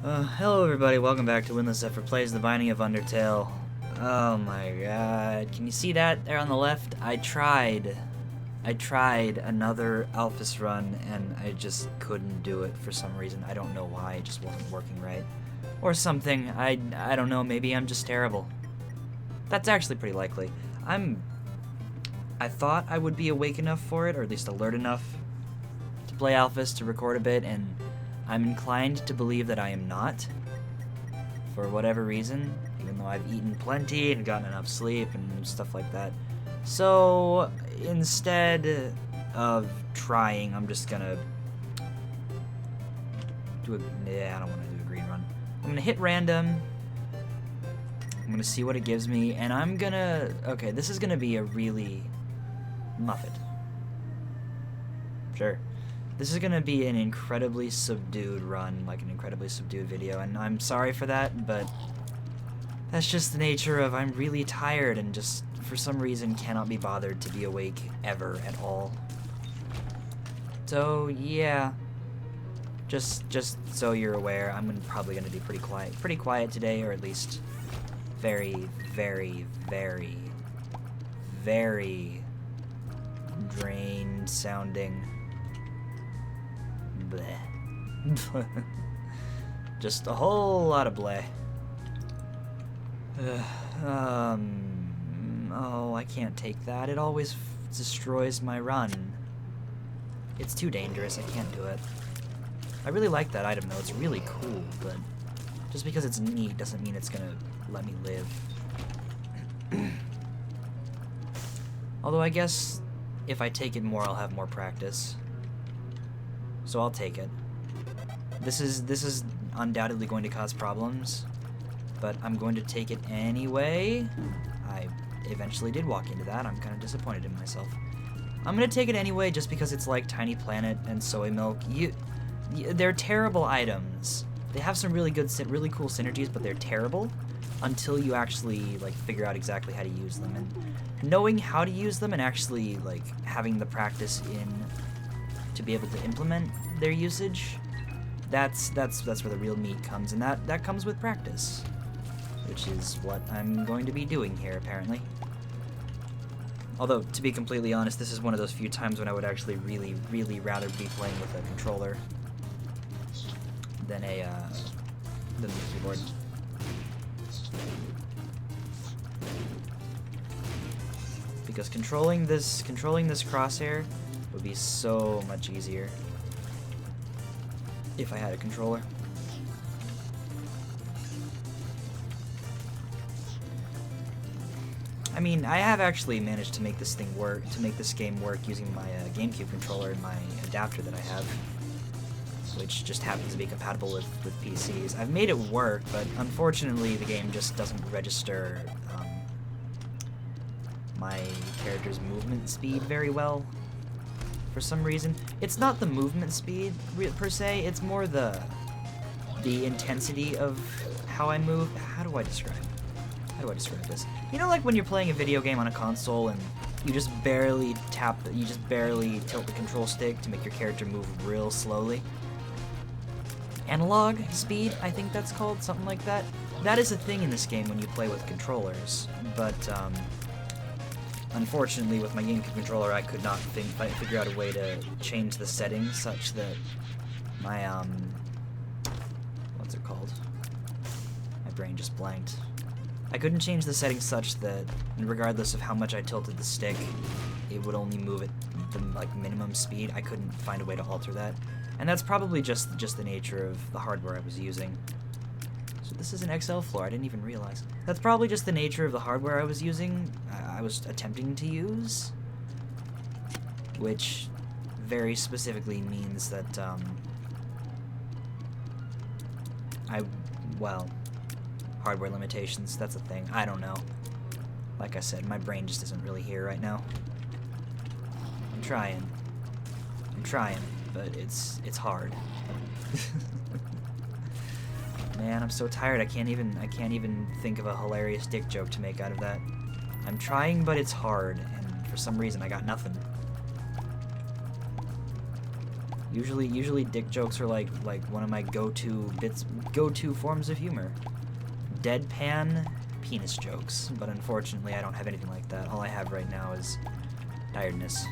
Hello everybody, welcome back to Windless Effort Plays The Binding of Undertale. Oh my god, can you see that there on the left? I tried another Alphys run and I just couldn't do it for some reason. I don't know why, it just wasn't working right. Or something, I don't know, maybe I'm just terrible. That's actually pretty likely. I thought I would be awake enough for it, or at least alert enough to play Alphys, to record a bit, and I'm inclined to believe that I am not, for whatever reason, even though I've eaten plenty and gotten enough sleep and stuff like that. So, instead of trying, I'm just gonna do I don't want to do a green run. I'm gonna hit random, I'm gonna see what it gives me, and I'm gonna, okay, this is gonna be a really, Muffet. Sure. This is going to be an incredibly subdued run, like an incredibly subdued video, and I'm sorry for that, but that's just the nature of I'm really tired and just, for some reason, cannot be bothered to be awake ever at all. So, yeah. Just so you're aware, I'm probably going to be pretty quiet today, or at least very, very, very, very drained sounding. Bleh. Just a whole lot of bleh. Oh, I can't take that. It always destroys my run. It's too dangerous. I can't do it. I really like that item, though. It's really cool, but just because it's neat doesn't mean it's gonna let me live. Although I guess if I take it more, I'll have more practice. So I'll take it. This is undoubtedly going to cause problems, but I'm going to take it anyway. I eventually did walk into that. I'm kind of disappointed in myself. I'm gonna take it anyway just because it's like Tiny Planet and Soy Milk. They're terrible items. They have some really cool synergies, but they're terrible until you actually like figure out exactly how to use them. And knowing how to use them and actually like having the practice to be able to implement their usage, that's where the real meat comes, and that comes with practice, which is what I'm going to be doing here, apparently. Although, to be completely honest, this is one of those few times when I would actually really, really rather be playing with a controller than the keyboard. Because controlling this crosshair would be so much easier if I had a controller. I mean, I have actually managed to make this game work using my GameCube controller and my adapter that I have, which just happens to be compatible with PCs. I've made it work, but unfortunately the game just doesn't register my character's movement speed very well. For some reason, it's not the movement speed per se, it's more the intensity of how I move. How do I describe this? You know, like when you're playing a video game on a console and you just barely tilt the control stick to make your character move real slowly? Analog speed, I think that's called, something like that. That is a thing in this game when you play with controllers, but unfortunately, with my GameCube controller, I could not figure out a way to change the settings such that my, what's it called? My brain just blanked. I couldn't change the settings such that, regardless of how much I tilted the stick, it would only move at the, like, minimum speed. I couldn't find a way to alter that. And that's probably just the nature of the hardware I was using. So this is an XL floor, I didn't even realize. That's probably just the nature of the hardware I was using, I was attempting to use, which very specifically means that, hardware limitations, that's a thing, I don't know. Like I said, my brain just isn't really here right now. I'm trying, but it's hard. Man, I'm so tired. I can't even think of a hilarious dick joke to make out of that. I'm trying, but it's hard, and for some reason I got nothing. Usually dick jokes are like one of my go-to forms of humor. Deadpan penis jokes, but unfortunately I don't have anything like that. All I have right now is tiredness.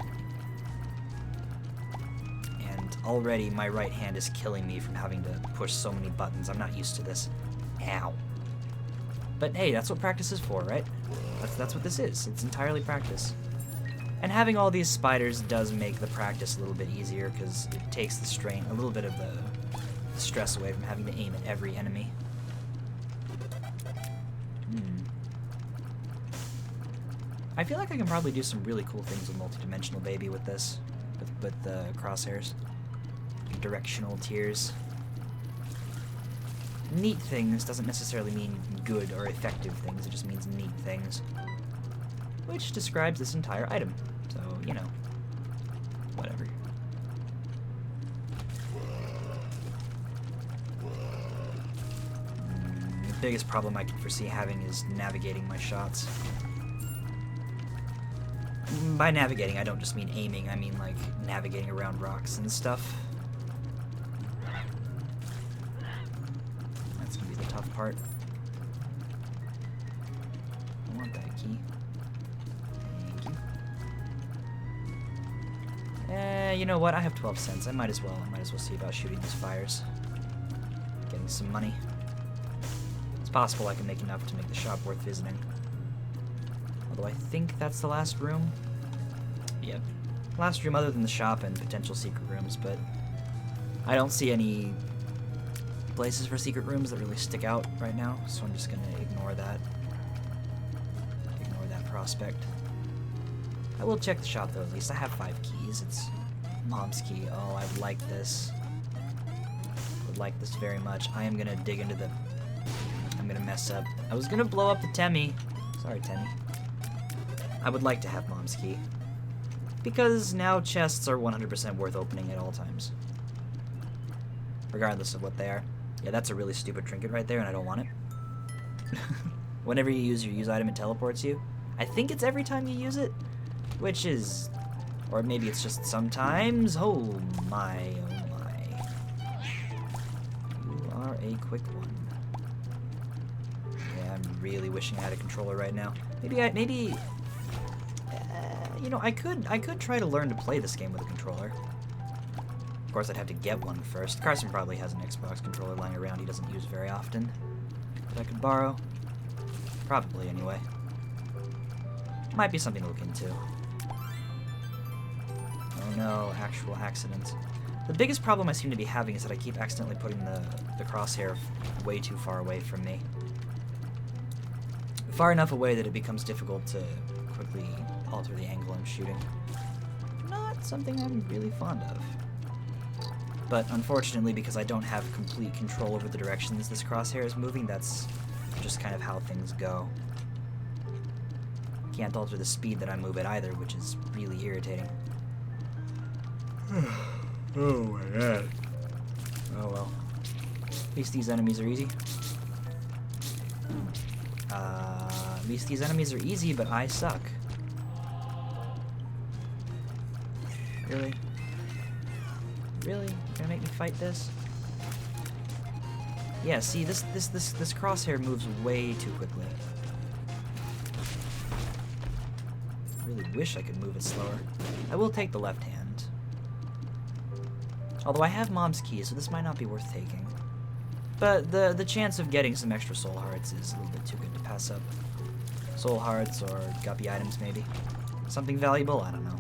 And already my right hand is killing me from having to push so many buttons. I'm not used to this. Ow. But hey, that's what practice is for, right? That's what this is. It's entirely practice. And having all these spiders does make the practice a little bit easier because it takes the strain, a little bit of the stress away from having to aim at every enemy. I feel like I can probably do some really cool things with Multidimensional Baby with this, with the crosshairs. Directional tiers. Neat things doesn't necessarily mean good or effective things, it just means neat things. Which describes this entire item. So, you know, whatever. The biggest problem I can foresee having is navigating my shots. By navigating, I don't just mean aiming, I mean like navigating around rocks and stuff. That's gonna be the tough part. I want that key. You know what? I have 12 cents. I might as well see about shooting these fires. Getting some money. It's possible I can make enough to make the shop worth visiting. Although I think that's the last room. Yep. Last room other than the shop and potential secret rooms, but I don't see any places for secret rooms that really stick out right now, so I'm just gonna ignore that. Ignore that prospect. I will check the shop though, at least I have 5 keys. It's Mom's key. Oh, I would like this. Would like this very much. I am gonna dig into the... I'm gonna mess up. I was gonna blow up the Temmie. Sorry, Temmie. I would like to have Mom's key. Because now chests are 100% worth opening at all times. Regardless of what they are. Yeah, that's a really stupid trinket right there, and I don't want it. Whenever you use your use item, it teleports you. I think it's every time you use it. Which is... Or maybe it's just sometimes. Oh my, oh my. You are a quick one. Yeah, I'm really wishing I had a controller right now. Maybe... you know, I could try to learn to play this game with a controller. Of course, I'd have to get one first. Carson probably has an Xbox controller lying around he doesn't use very often. That I could borrow. Probably, anyway. Might be something to look into. Oh no, actual accident. The biggest problem I seem to be having is that I keep accidentally putting the crosshair way too far away from me. Far enough away that it becomes difficult to quickly alter the angle I'm shooting. Not something I'm really fond of. But unfortunately, because I don't have complete control over the directions this crosshair is moving, that's just kind of how things go. Can't alter the speed that I move at either, which is really irritating. Oh my god. Oh well. At least these enemies are easy. At least these enemies are easy, but I suck. Really? Really? You're gonna make me fight this? Yeah, see, this crosshair moves way too quickly. I really wish I could move it slower. I will take the left hand. Although I have Mom's key, so this might not be worth taking. But the chance of getting some extra soul hearts is a little bit too good to pass up. Soul hearts or guppy items, maybe. Something valuable? I don't know.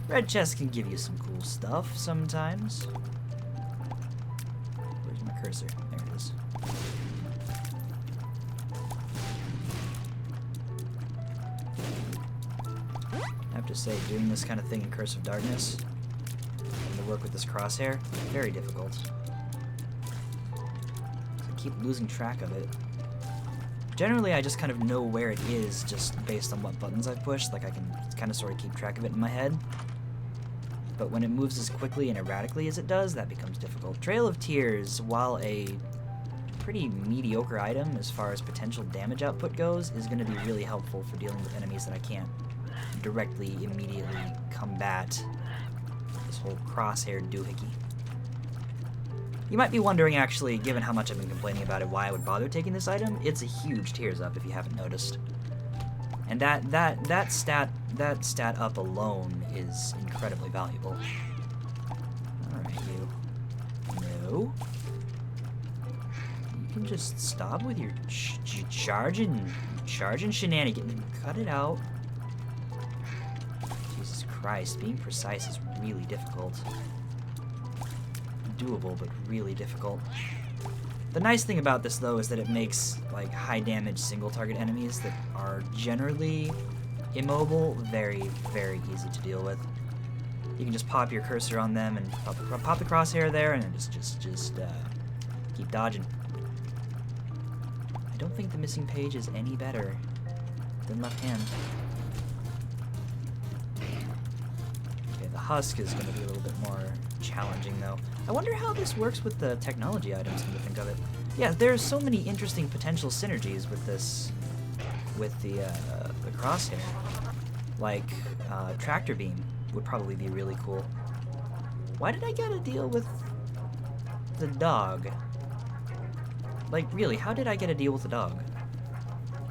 Red chests can give you some cool stuff sometimes. Where's my cursor? There it is. I have to say, doing this kind of thing in Curse of Darkness, having to work with this crosshair, very difficult. I keep losing track of it. Generally, I just kind of know where it is just based on what buttons I've pushed, like I can kind of sort of keep track of it in my head. But when it moves as quickly and erratically as it does, that becomes difficult. Trail of Tears, while a pretty mediocre item as far as potential damage output goes, is going to be really helpful for dealing with enemies that I can't directly, immediately combat this whole crosshair doohickey. You might be wondering, actually, given how much I've been complaining about it, why I would bother taking this item. It's a huge tears up, if you haven't noticed. And that stat up alone is incredibly valuable. Alright, you. No. You can just stop with your charging shenanigans. Cut it out. Jesus Christ, being precise is really difficult. Doable, but really difficult. The nice thing about this, though, is that it makes like high damage single target enemies that are generally immobile very, very easy to deal with. You can just pop your cursor on them and pop the crosshair there, and just keep dodging. I don't think the missing page is any better than left hand. Okay, the husk is going to be a little bit more challenging, though. I wonder how this works with the technology items, come to think of it. Yeah, there's so many interesting potential synergies with this, with the crosshair. Like, tractor beam would probably be really cool. Why did I get a deal with the dog? Like, really, how did I get a deal with the dog?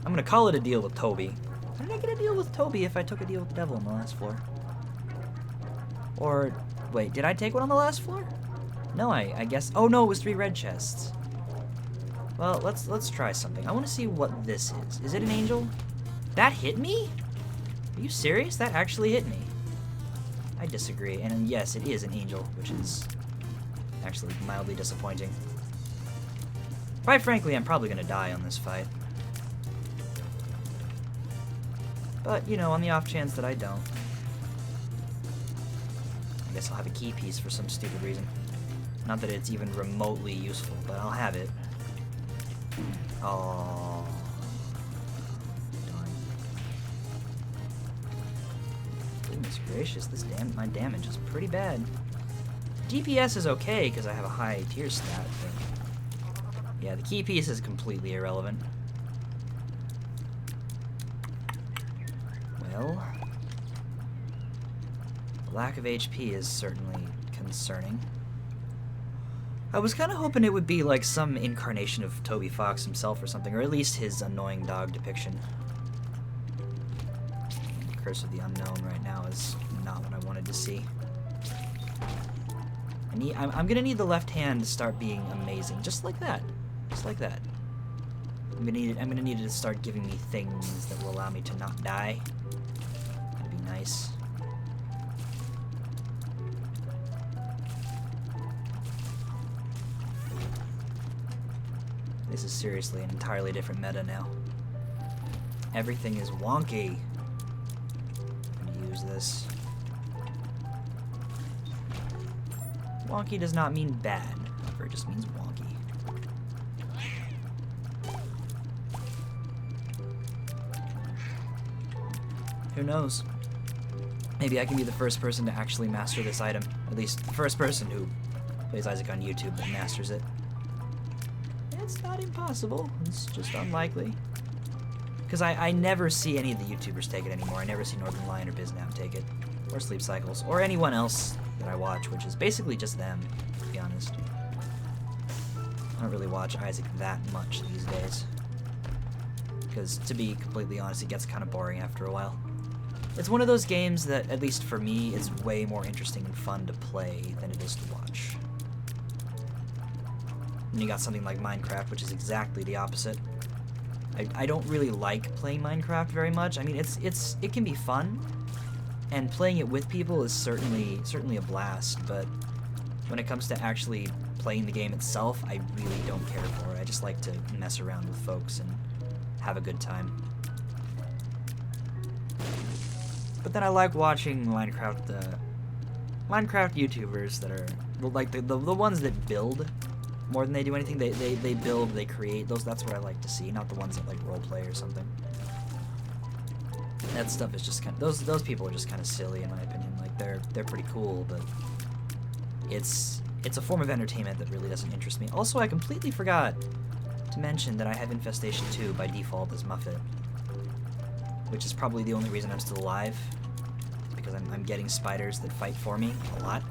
I'm gonna call it a deal with Toby. How did I get a deal with Toby if I took a deal with the devil on the last floor? Or, wait, did I take one on the last floor? No, I guess, oh no, it was 3 red chests. Well, let's try something. I want to see what this is. Is it an angel? That hit me? Are you serious? That actually hit me. I disagree, and yes, it is an angel, which is actually mildly disappointing. Quite frankly, I'm probably gonna die on this fight. But, you know, on the off chance that I don't, I guess I'll have a key piece for some stupid reason. Not that it's even remotely useful, but I'll have it. Oh, darn. Goodness gracious, my damage is pretty bad. DPS is okay because I have a high tier stat, but yeah, the key piece is completely irrelevant. Well, the lack of HP is certainly concerning. I was kind of hoping it would be like some incarnation of Toby Fox himself or something, or at least his annoying dog depiction. Curse of the Unknown right now is not what I wanted to see. I'm gonna need the left hand to start being amazing, just like that, just like that. I'm gonna need it to start giving me things that will allow me to not die. That'd be nice. This is seriously an entirely different meta now. Everything is wonky. I'm gonna use this. Wonky does not mean bad, however, it just means wonky. Who knows? Maybe I can be the first person to actually master this item. At least the first person who plays Isaac on YouTube that masters it. It's not impossible, it's just unlikely. Because I never see any of the YouTubers take it anymore. I never see Northern Lion or Biznap take it. Or Sleep Cycles. Or anyone else that I watch, which is basically just them, to be honest. I don't really watch Isaac that much these days. Because, to be completely honest, it gets kind of boring after a while. It's one of those games that, at least for me, is way more interesting and fun to play than it is to watch. And you got something like Minecraft, which is exactly the opposite. I don't really like playing Minecraft very much. I mean, it can be fun, and playing it with people is certainly a blast. But when it comes to actually playing the game itself, I really don't care for it. I just like to mess around with folks and have a good time. But then I like watching Minecraft YouTubers that are like the ones that build more than they do anything. They build, they create. That's what I like to see, not the ones that like roleplay or something. That stuff is just kind of, those people are just kind of silly in my opinion. Like they're pretty cool, but it's a form of entertainment that really doesn't interest me. Also, I completely forgot to mention that I have Infestation 2 by default as Muffet, which is probably the only reason I'm still alive, because I'm getting spiders that fight for me a lot.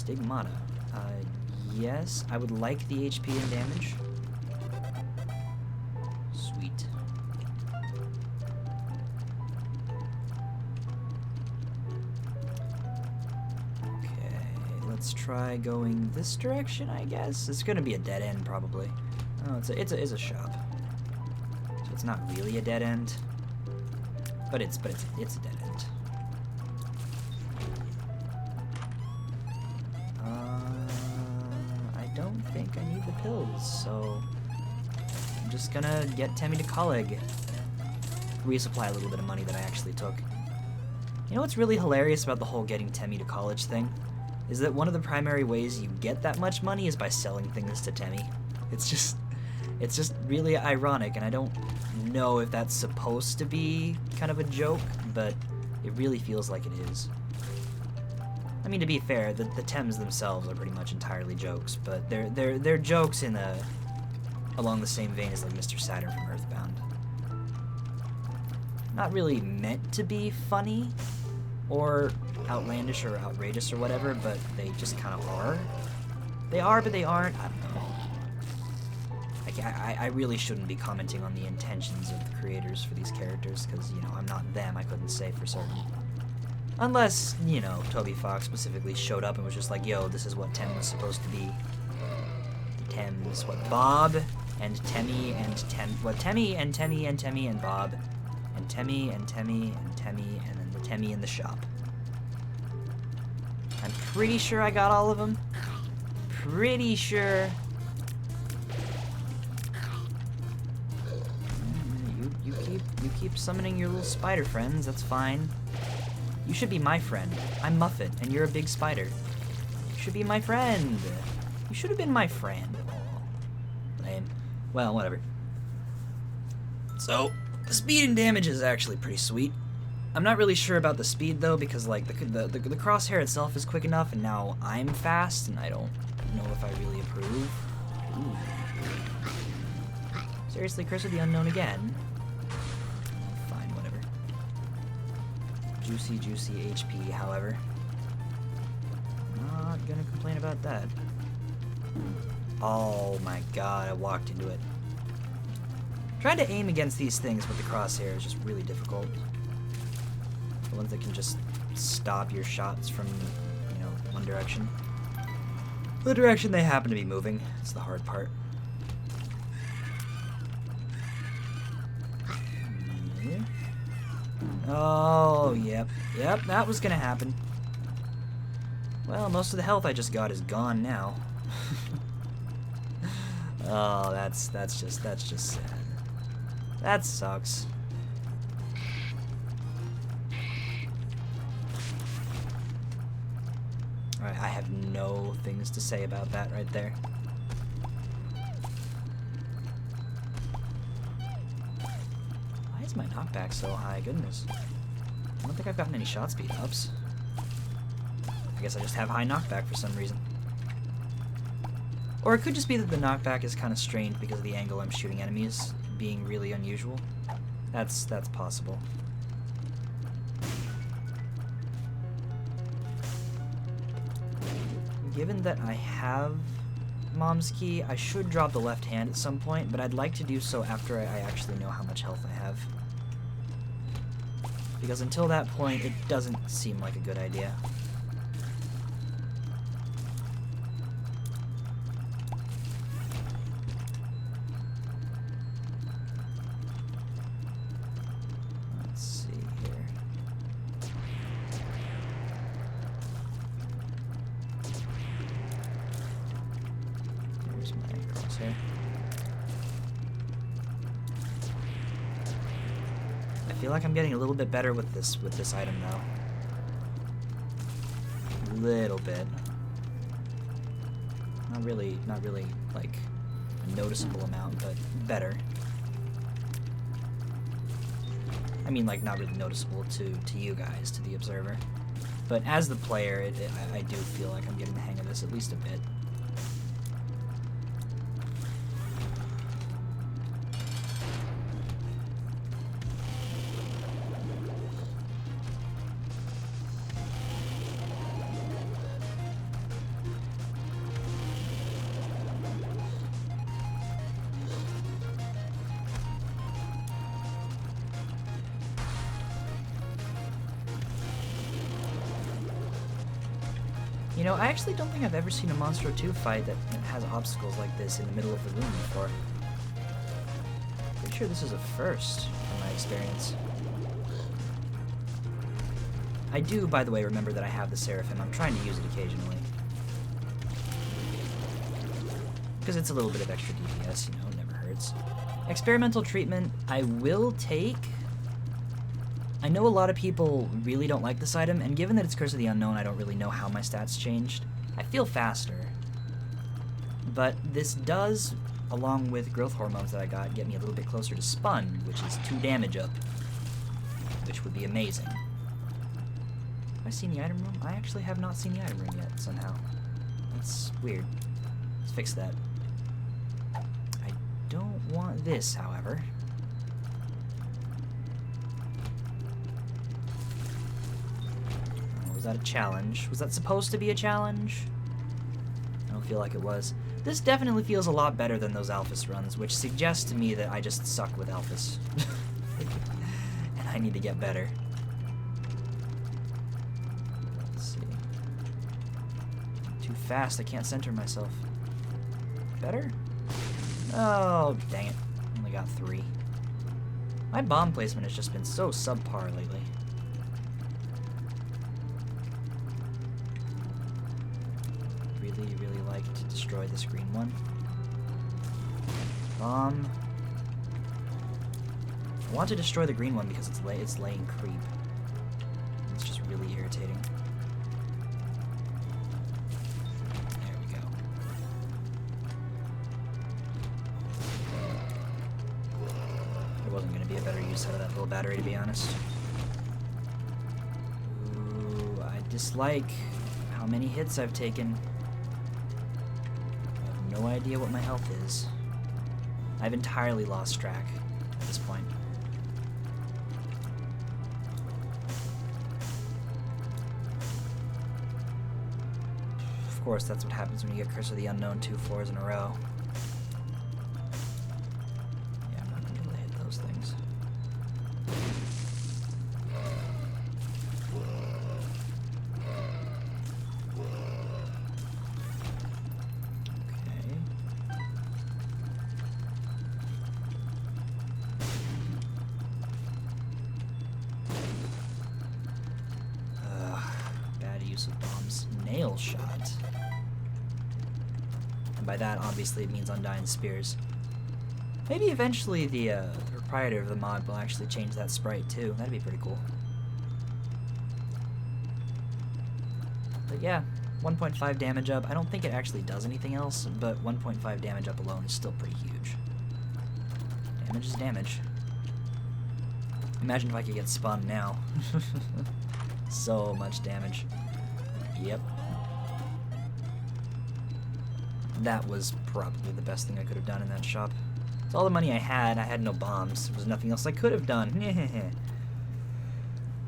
Stigmata. Yes, I would like the HP and damage. Sweet. Okay, let's try going this direction, I guess. It's gonna be a dead end, probably. Oh, it's a shop. So it's not really a dead end. But it's a dead end. I don't think I need the pills, so I'm just gonna get Temmie to Colleague. Resupply a little bit of money that I actually took. You know what's really hilarious about the whole getting Temmie to college thing? Is that one of the primary ways you get that much money is by selling things to Temmie. It's just really ironic, and I don't know if that's supposed to be kind of a joke, but it really feels like it is. I mean, to be fair, the Tems themselves are pretty much entirely jokes, but they're jokes in along the same vein as like Mr. Saturn from Earthbound. Not really meant to be funny or outlandish or outrageous or whatever, but they just kind of are. They are, but they aren't. I don't know. I really shouldn't be commenting on the intentions of the creators for these characters, because, you know, I'm not them, I couldn't say for certain. Unless, you know, Toby Fox specifically showed up and was just like, yo, this is what Tem was supposed to be. Tems, what, Bob, and Temmie, and Temmie, and Temmie, and Temmie, and Bob, and Temmie, and Temmie, and Temmie, and then the Temmie in the shop. I'm pretty sure I got all of them. Pretty sure. You keep summoning your little spider friends, that's fine. You should be my friend. I'm Muffet, and you're a big spider. You should be my friend. You should have been my friend. Oh, lame. Well, whatever. So, the speed and damage is actually pretty sweet. I'm not really sure about the speed, though, because, like, the crosshair itself is quick enough, and now I'm fast, and I don't know if I really approve. Ooh. Seriously, Curse of the Unknown again? Fine, whatever. Juicy HP, however. Not gonna complain about that. Oh my god, I walked into it. Trying to aim against these things with the crosshair is just really difficult. The ones that can just stop your shots from, you know, one direction. The direction they happen to be moving is the hard part. Oh, yep, that was gonna happen. Well, most of the health I just got is gone now. Oh, that's just sad. That sucks. Alright, I have no things to say about that right there. Why is my knockback so high? Goodness. I don't think I've gotten any shot speed ups. I guess I just have high knockback for some reason. Or it could just be that the knockback is kind of strained because of the angle I'm shooting enemies being really unusual. That's possible. Given that I have Mom's Key, I should drop the left hand at some point, but I'd like to do so after I actually know how much health I have. Because until that point, it doesn't seem like a good idea. Let's see here. There's my crosshair. I feel like I'm getting a little bit better with this item though. Little bit. Not really like a noticeable amount, but better. I mean, like, not really noticeable to you guys, to the observer. But as the player, I do feel like I'm getting the hang of this at least a bit. You know, I actually don't think I've ever seen a Monstro 2 fight that has obstacles like this in the middle of the room before. Pretty sure this is a first in my experience. I do, by the way, remember that I have the Seraphim. I'm trying to use it occasionally. Because it's a little bit of extra DPS, you know, it never hurts. Experimental treatment, I will take. I know a lot of people really don't like this item, and given that it's Curse of the Unknown, I don't really know how my stats changed. I feel faster. But this does, along with growth hormones that I got, get me a little bit closer to Spun, which is 2 damage up. Which would be amazing. Have I seen the item room? I actually have not seen the item room yet, somehow. That's weird. Let's fix that. I don't want this, however. Was that a challenge? Was that supposed to be a challenge? I don't feel like it was. This definitely feels a lot better than those Alphys runs, which suggests to me that I just suck with Alphys. And I need to get better. Let's see. Too fast, I can't center myself. Better? Oh, dang it. Only got 3. My bomb placement has just been so subpar lately. Really like to destroy this green one. Bomb. I want to destroy the green one because it's laying creep. It's just really irritating. There we go. There wasn't going to be a better use out of that little battery, to be honest. Ooh, I dislike how many hits I've taken. No idea what my health is. I've entirely lost track at this point. Of course, that's what happens when you get Curse of the Unknown 2 floors in a row. Yeah, I'm not gonna be able to hit those things. Of bombs. Nail shot. And by that, obviously, it means Undying Spears. Maybe eventually the proprietor of the mod will actually change that sprite too. That'd be pretty cool. But yeah, 1.5 damage up. I don't think it actually does anything else, but 1.5 damage up alone is still pretty huge. Damage is damage. Imagine if I could get spun now. So much damage. Yep. That was probably the best thing I could have done in that shop. It's all the money I had no bombs. There was nothing else I could have done.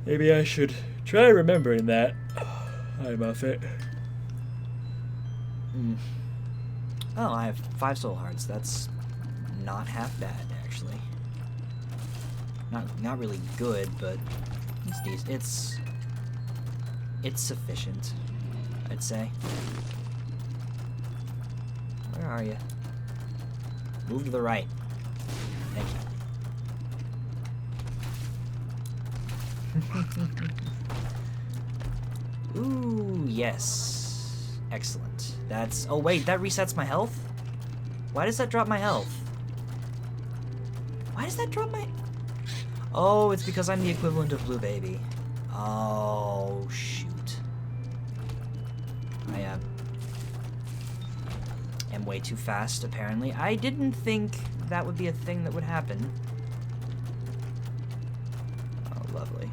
Maybe I should try remembering that. Hi, Muffet. Oh, I have 5 soul hearts. That's not half bad, actually. Not really good, but it's decent. It's sufficient, I'd say. Where are you? Move to the right. Thank you. Ooh, yes. Excellent. That's... Oh, wait, that resets my health? Why does that drop my health? Why does that drop my... Oh, it's because I'm the equivalent of Blue Baby. Oh, shoot. I am way too fast, apparently. I didn't think that would be a thing that would happen. Oh, lovely.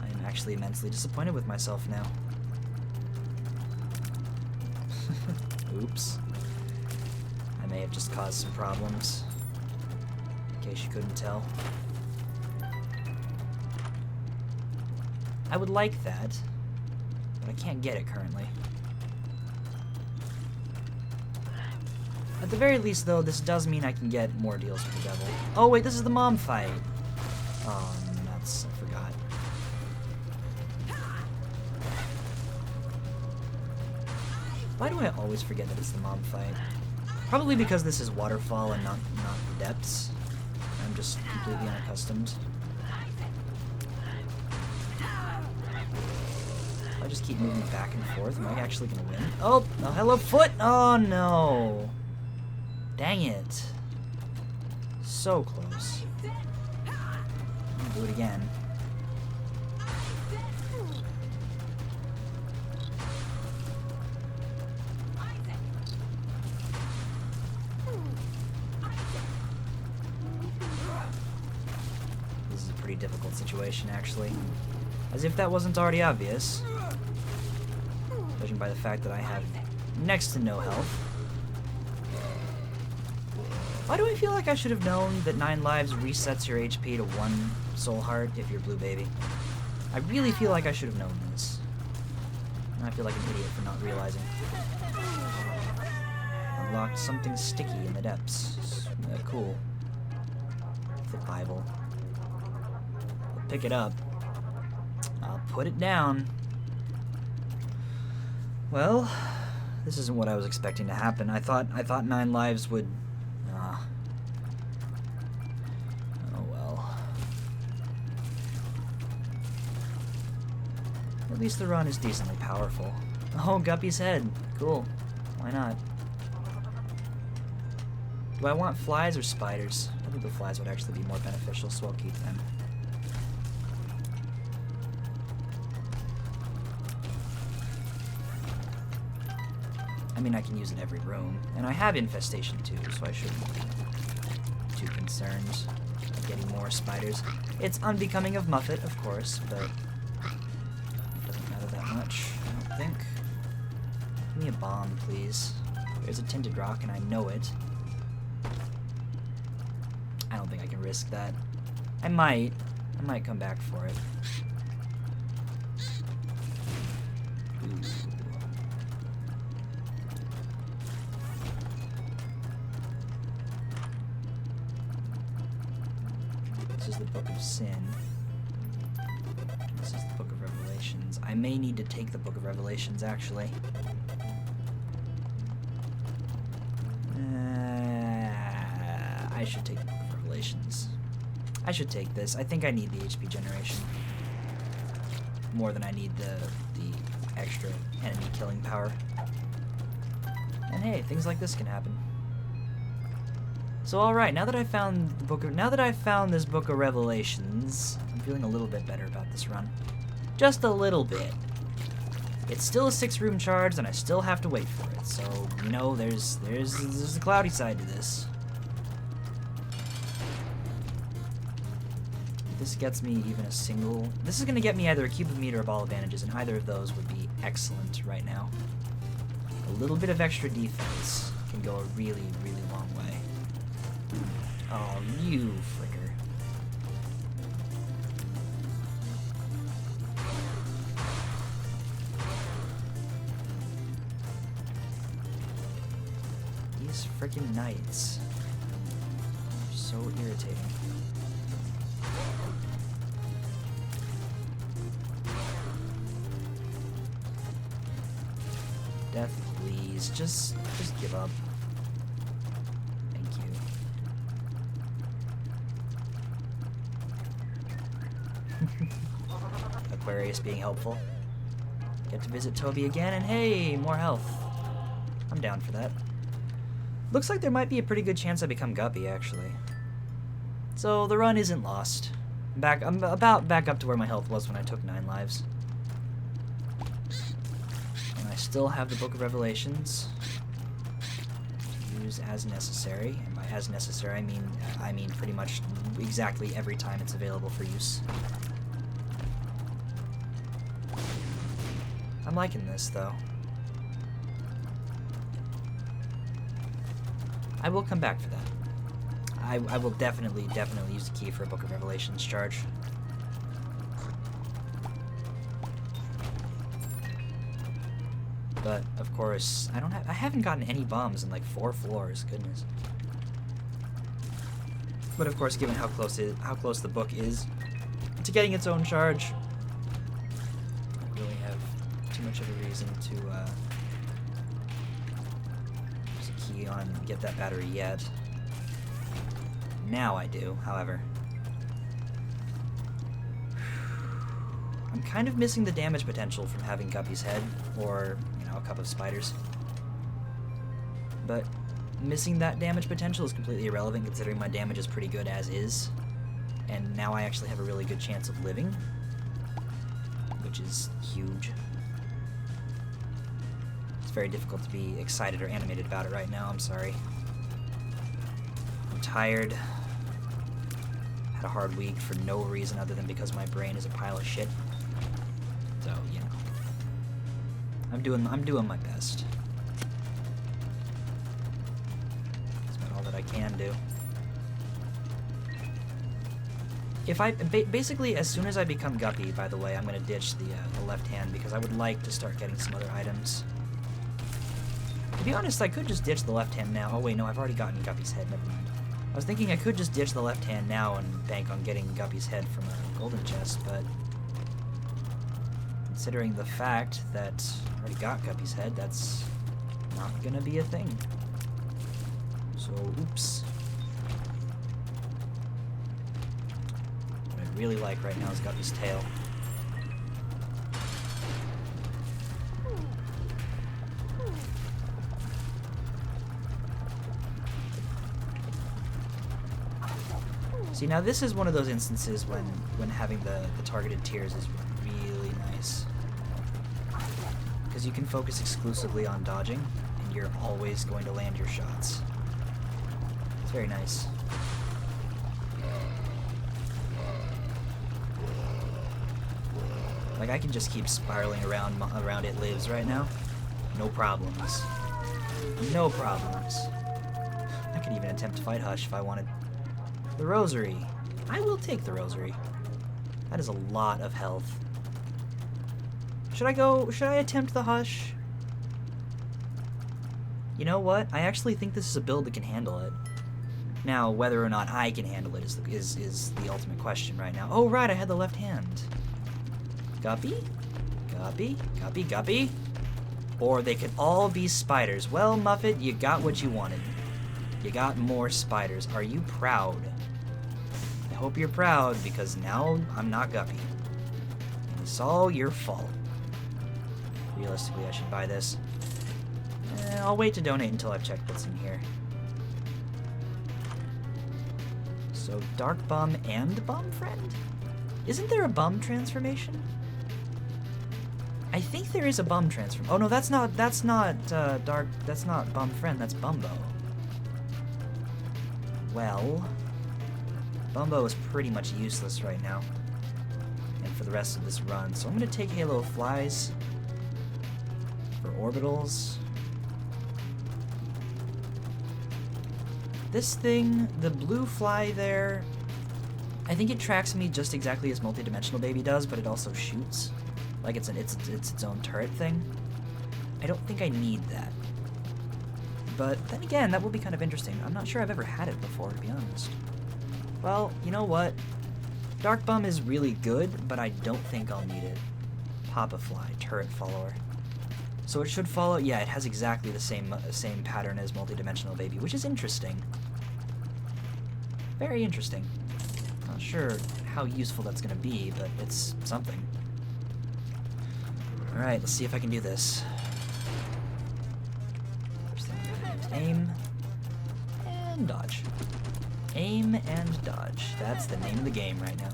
I am actually immensely disappointed with myself now. Oops. I may have just caused some problems. In case you couldn't tell. I would like that, but I can't get it currently. At the very least, though, this does mean I can get more deals with the devil. Oh, wait, this is the mom fight. Oh, nuts. I forgot. Why do I always forget that it's the mob fight? Probably because this is waterfall and not the depths. I'm just completely unaccustomed. I just keep moving back and forth. Am I actually gonna win? Oh, oh, hello, foot! Oh no! Dang it! So close. I'm gonna do it again. This is a pretty difficult situation, actually. As if that wasn't already obvious. Judging by the fact that I have next to no health. Why do I feel like I should have known that 9 lives resets your HP to 1 soul heart if you're blue baby? I really feel like I should have known this. And I feel like an idiot for not realizing. Unlocked something sticky in the depths. Cool. The Bible. I'll pick it up. I'll put it down. Well, this isn't what I was expecting to happen. I thought 9 lives would. Oh well. At least the run is decently powerful. Oh, Guppy's head. Cool. Why not? Do I want flies or spiders? I think the flies would actually be more beneficial, so I'll keep them. I mean, I can use it every room, and I have infestation too, so I shouldn't be too concerned of getting more spiders. It's unbecoming of Muffet, of course, but it doesn't matter that much, I don't think. Give me a bomb, please. There's a tinted rock, and I know it. I don't think I can risk that. I might come back for it. Ooh. This is the Book of Sin. This is the Book of Revelations. I may need to take the Book of Revelations, actually. I should take the Book of Revelations. I should take this. I think I need the HP generation. More than I need the extra enemy killing power. And hey, things like this can happen. So alright, now that I found this Book of Revelations, I'm feeling a little bit better about this run. Just a little bit. It's still a 6-room charge, and I still have to wait for it. So, you know, there's a cloudy side to this. This gets me even a single. This is gonna get me either a cube of meat or a ball of bandages, and either of those would be excellent right now. A little bit of extra defense can go a really, really long way. Oh, you flicker. These freaking knights are so irritating. Death, please. Just give up. Thank you. Aquarius being helpful. Get to visit Toby again, and hey, more health. I'm down for that. Looks like there might be a pretty good chance I become Guppy, actually. So the run isn't lost. I'm about back up to where my health was when I took 9 lives. I still have the Book of Revelations to use as necessary, and by as necessary I mean pretty much exactly every time it's available for use. I'm liking this though. I will come back for that. I will definitely use the key for a Book of Revelations charge. But of course, I haven't gotten any bombs in like 4 floors. Goodness. But of course, given how close the book is to getting its own charge, I don't really have too much of a reason to opportunity on get that battery yet. Now I do, however. I'm kind of missing the damage potential from having Guppy's head, or, you know, a cup of spiders. But missing that damage potential is completely irrelevant considering my damage is pretty good as is. And now I actually have a really good chance of living, which is huge. It's very difficult to be excited or animated about it right now, I'm sorry. I'm tired. Had a hard week for no reason other than because my brain is a pile of shit. So, you know. I'm doing my best. That's about all that I can do. If I basically, as soon as I become Guppy, by the way, I'm gonna ditch the left hand because I would like to start getting some other items. To be honest, I could just ditch the left hand now. Oh wait, no, I've already gotten Guppy's head. Never mind. I was thinking I could just ditch the left hand now and bank on getting Guppy's head from a golden chest, but considering the fact that I already got Guppy's head, that's not gonna be a thing. So, oops. What I really like right now is Guppy's tail. See, now this is one of those instances when having the targeted tiers is really nice. Because you can focus exclusively on dodging, and you're always going to land your shots. It's very nice. Like, I can just keep spiraling around It Lives right now. No problems. No problems. I could even attempt to fight Hush if I wanted. The Rosary. I will take the Rosary. That is a lot of health. Should I attempt the Hush? You know what? I actually think this is a build that can handle it. Now, whether or not I can handle it is the ultimate question right now. Oh, right, I had the left hand. Guppy? Guppy? Guppy? Guppy? Or they could all be spiders. Well, Muffet, you got what you wanted. You got more spiders. Are you proud? I hope you're proud, because now I'm not Guppy. And it's all your fault. Realistically, I should buy this. I'll wait to donate until I've checked what's in here. So, Dark Bum and Bum Friend? Isn't there a Bum transformation? I think there is a Bum transformation. Oh no, that's not Bum Friend, that's Bumbo. Well, Bumbo is pretty much useless right now, and for the rest of this run, so I'm going to take Halo of Flies for orbitals. This thing, the blue fly there, I think it tracks me just exactly as Multidimensional Baby does, but it also shoots. Like it's its own turret thing. I don't think I need that. But then again, that will be kind of interesting. I'm not sure I've ever had it before, to be honest. Well, you know what? Dark Bum is really good, but I don't think I'll need it. Papa Fly, turret follower. So it should follow, yeah, it has exactly the same pattern as Multidimensional Baby, which is interesting. Very interesting. Not sure how useful that's gonna be, but it's something. Alright, let's see if I can do this. First thing I'm gonna do is aim and dodge. Aim and dodge. That's the name of the game right now.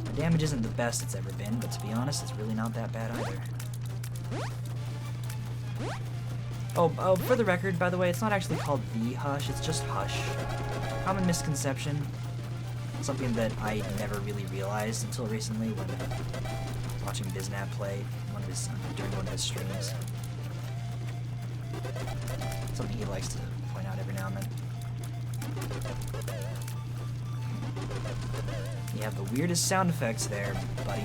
My damage isn't the best it's ever been, but to be honest, it's really not that bad either. Oh, for the record, by the way, it's not actually called the Hush, it's just Hush. Common misconception. Something that I never really realized until recently when watching Biznap play during one of his streams. Something he likes to point out every now and then. You have the weirdest sound effects there, buddy.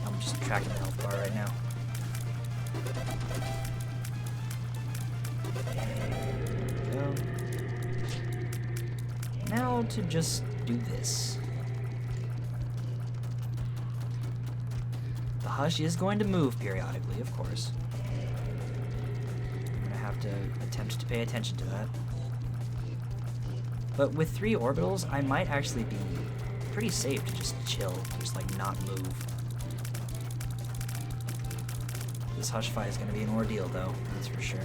I'm just tracking the health bar right now. There we go. Now to just do this. The hush is going to move periodically, of course. I'm gonna have to attempt to pay attention to that. But with 3 orbitals, I might actually be pretty safe to just chill, just like not move. This hush fight is gonna be an ordeal though, that's for sure.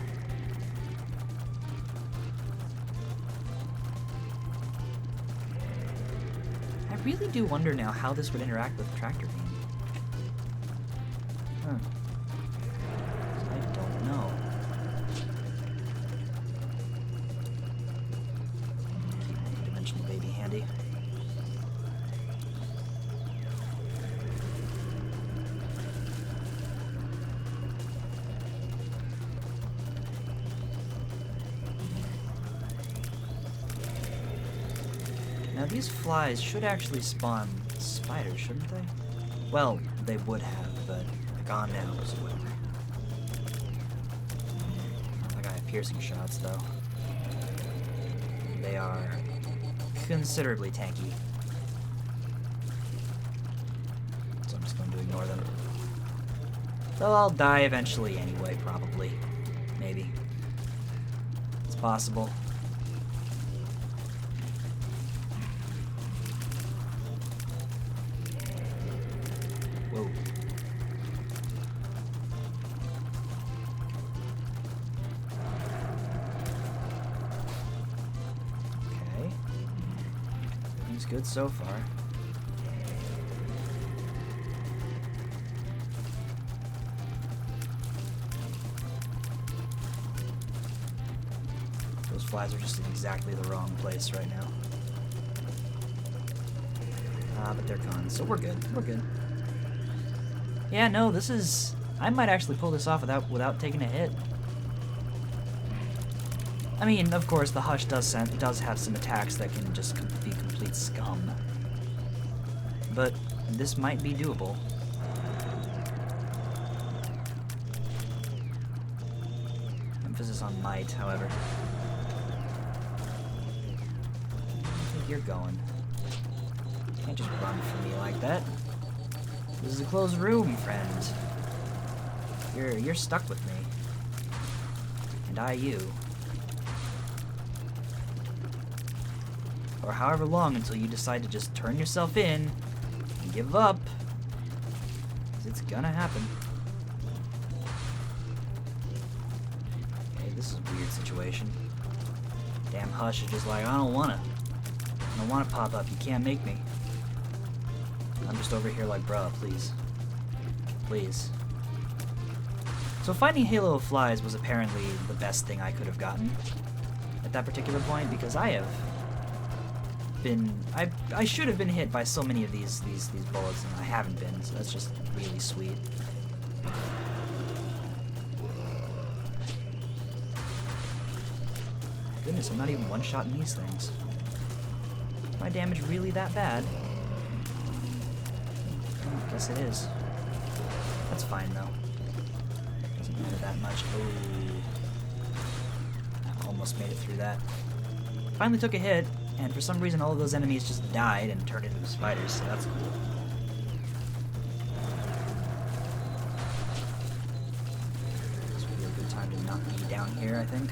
I really do wonder now how this would interact with Tractor Beam. Huh. I don't know. Keep my dimensional baby handy. Now these flies should actually spawn spiders, shouldn't they? Well, they would have, but they're gone now, so whatever. Like I have piercing shots, though. They are considerably tanky. So I'm just going to ignore them. Though I'll die eventually anyway, probably. Maybe. It's possible. Whoa. Okay. Everything's good so far. Those flies are just in exactly the wrong place right now. But they're gone, so we're good. We're good. Yeah, no, this is... I might actually pull this off without taking a hit. I mean, of course, the Hush does have some attacks that can just be complete scum. But this might be doable. Emphasis on might, however. I think you're going. You can't just run from me like that. This is a closed room, friend. You're stuck with me. And I you. Or however long until you decide to just turn yourself in and give up. 'Cause it's gonna happen. Okay, this is a weird situation. Damn Hush is just like, I don't wanna pop up, you can't make me. I'm just over here like, bruh, please. Please. So finding Halo of Flies was apparently the best thing I could have gotten at that particular point, because I have been... I should have been hit by so many of these bullets, and I haven't been, so that's just really sweet. Goodness, I'm not even one-shotting these things. Is my damage really that bad? I guess it is. That's fine, though. Doesn't matter that much. Oh, I almost made it through that. Finally took a hit, and for some reason all of those enemies just died and turned into spiders, so that's cool. This would be a good time to not be down here, I think.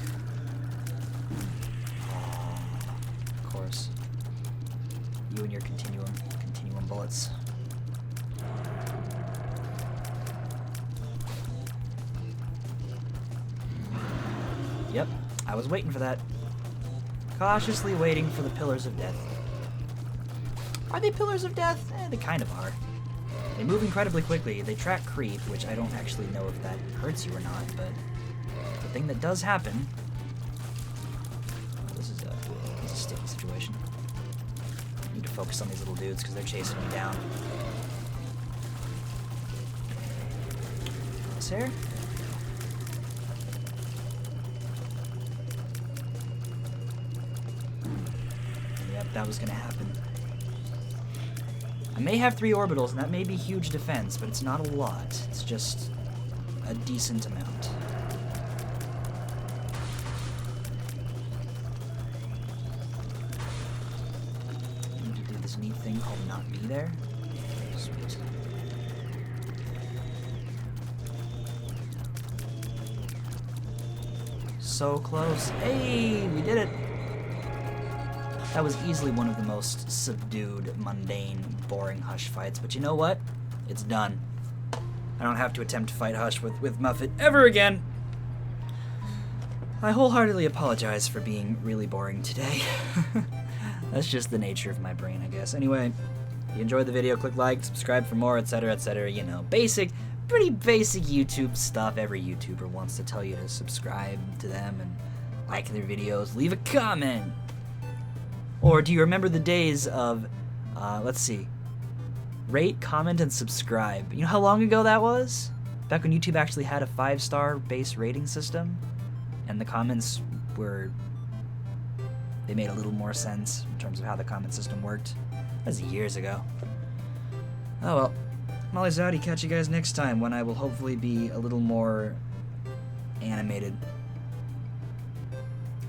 Of course. You and your continuum bullets. Yep, I was waiting for that. Cautiously waiting for the Pillars of Death. Are they Pillars of Death? They kind of are. They move incredibly quickly. They track creep, which I don't actually know if that hurts you or not, but the thing that does happen... Oh, this is a sticky situation. I need to focus on these little dudes because they're chasing me down. This here? That was gonna happen. I may have 3 orbitals, and that may be huge defense, but it's not a lot. It's just a decent amount. I need to do this neat thing called not be there. Sweet. So close. Hey, we did it. That was easily one of the most subdued, mundane, boring Hush fights, but you know what? It's done. I don't have to attempt to fight Hush with Muffet ever again. I wholeheartedly apologize for being really boring today. That's just the nature of my brain, I guess. Anyway, if you enjoyed the video, click like, subscribe for more, etc., etc. You know, pretty basic YouTube stuff. Every YouTuber wants to tell you to subscribe to them and like their videos, leave a comment. Or do you remember the days of, let's see, rate, comment, and subscribe? You know how long ago that was? Back when YouTube actually had a 5-star base rating system, and the comments they made a little more sense in terms of how the comment system worked. That was years ago. Oh well. Molly's out. Catch you guys next time when I will hopefully be a little more animated.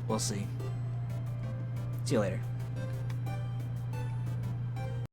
We'll see. See you later.